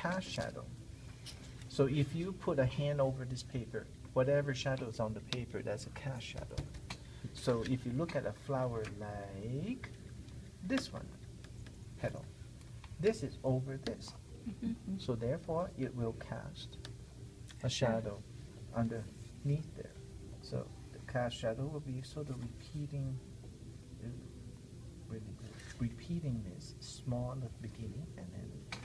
cast shadow. So if you put a hand over this paper, whatever shadow is on the paper, that's a cast shadow. So if you look at a flower like this one, petal, this is over this. So therefore, it will cast a shadow underneath there. So the cast shadow will be sort of repeating, really good, repeating this small at the beginning, and then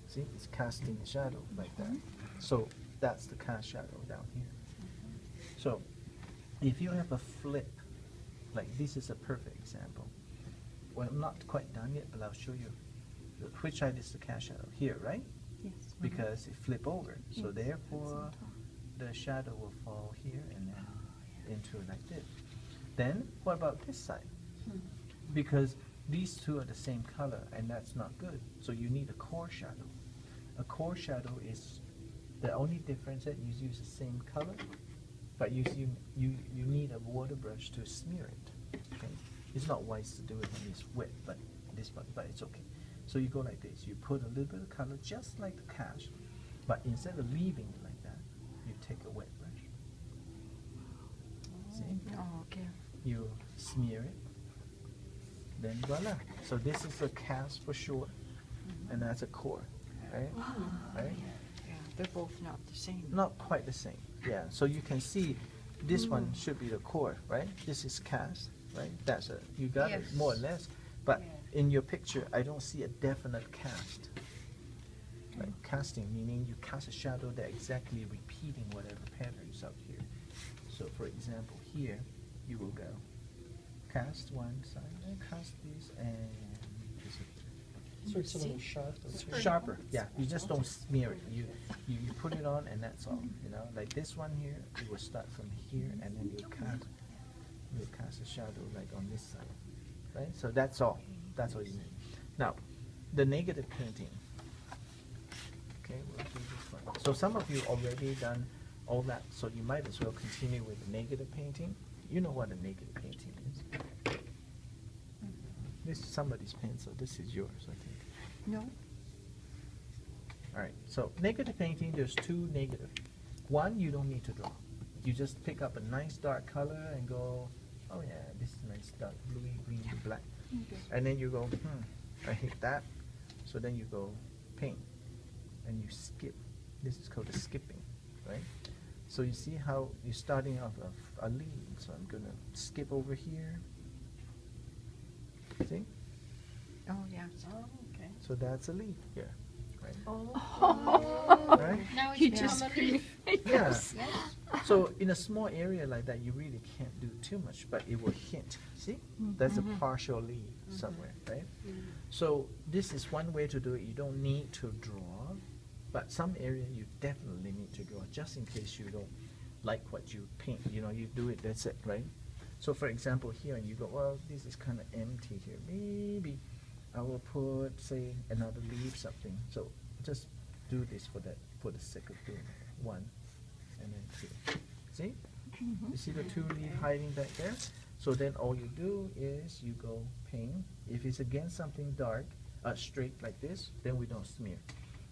see, it's casting the shadow like that. So that's the cast shadow down here. So if you have a flip, like this is a perfect example. Well, I'm not quite done yet, but I'll show you. Which side is the cast shadow? Here, right? Yes. Because it flip over. So Yes, therefore, the shadow will fall here and then into like this. Then, what about this side? Because these two are the same color, and that's not good. So you need a core shadow. A core shadow is the only difference that you use the same color, but you need a water brush to smear it. Okay? It's not wise to do it when it's wet, but it's okay. So you go like this. You put a little bit of color, just like the cast, but instead of leaving it like that, you take a wet brush. See? Oh, okay. You smear it, then voila. So this is a cast for sure, and that's a core, right? Right? Yeah, they're both not the same. Not quite the same. Yeah. So you can see this one should be the core, right? This is cast, right? That's a, you got it more or less. But in your picture, I don't see a definite cast. Like casting, meaning you cast a shadow that exactly repeating whatever pattern is up here. So for example, here you will go cast one side, and cast this, and So it's a little sharper. sharper. Yeah, you just don't smear it. You put it on, and that's all. You know, like this one here, you will start from here, and then you cast a shadow like on this side, right? So that's all. That's all you need. Now, the negative painting. Okay, we'll do this one. So some of you already done all that, so you might as well continue with the negative painting. You know what a negative painting is. This is somebody's pencil. This is yours, I think. No. All right. So negative painting, there's two negative. One, you don't need to draw. You just pick up a nice dark color and go, oh yeah, this is nice dark bluey, green, black. And then you go, I hate that. So then you go paint, and you skip. This is called the skipping, right? So you see how you're starting off of a leaf. So I'm gonna skip over here. See? Oh, yeah. Oh, okay. So that's a leaf here, right? Oh. Right? Now You it's just become a leaf. Yeah. Yes. So in a small area like that, you really can't do too much, but it will hint. See? That's a partial leaf somewhere, right? So this is one way to do it. You don't need to draw, but some area you definitely need to draw, just in case you don't like what you paint. You know, you do it, that's it, right? So for example, here, and you go, well, this is kind of empty here. Maybe I will put, say, another leaf, something. So just do this for the sake of doing it. One, and then two. See? You see the two leaves hiding back there? So then all you do is you go paint. If it's against something dark, straight like this, then we don't smear.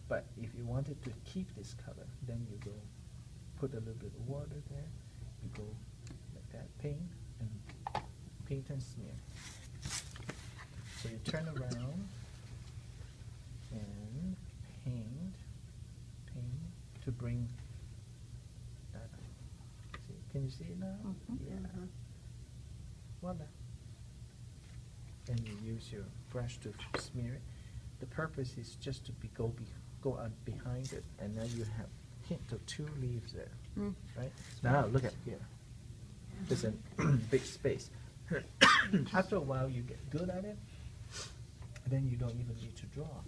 But if you wanted to keep this color, then you go put a little bit of water there. You go like that, paint, and paint and smear. So you turn around and paint to bring that up. See, can you see it now? Yeah. Voila. And you use your brush to smear it. The purpose is just to go out behind it, and now you have hint of two leaves there, right? Now look at here. There's a big space. After a while, you get good at it. Then you don't even need to draw.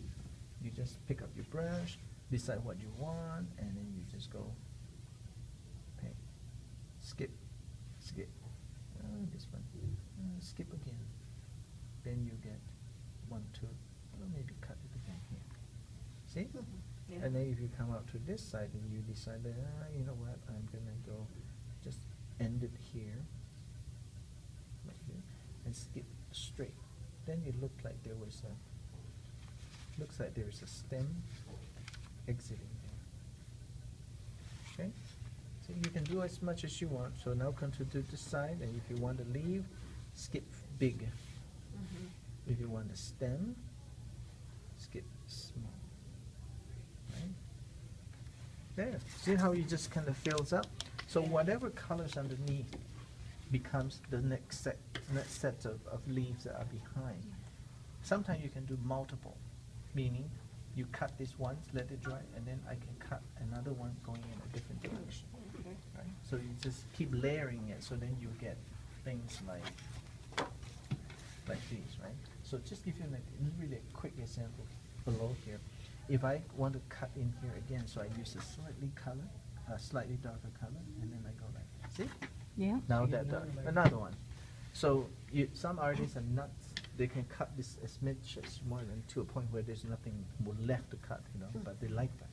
You just pick up your brush, decide what you want, and then you just go paint. Skip. This one. Skip again. Then you get 1, 2. Or maybe cut it again here. See? Yeah. And then if you come out to this side and you decide that, you know what, I'm gonna go just end it here, like here, and skip straight. Then it looks like there is a stem exiting there. Okay? So you can do as much as you want. So now come to this side, and if you want to leave, skip big. Mm-hmm. If you want to stem, skip small. Right? There. See how it just kind of fills up? So whatever colors underneath becomes the next set of leaves that are behind. Sometimes you can do multiple, meaning you cut this once, let it dry, and then I can cut another one going in a different direction. Okay. Right? So you just keep layering it, so then you get things like these, right? So just give you like really a quick example below here. If I want to cut in here again, so I use a slightly darker color, and then I go like, see? Yeah. Now See that another layer. another one. So some artists are nuts. They can cut this as much as more than to a point where there's nothing more left to cut, but they like that.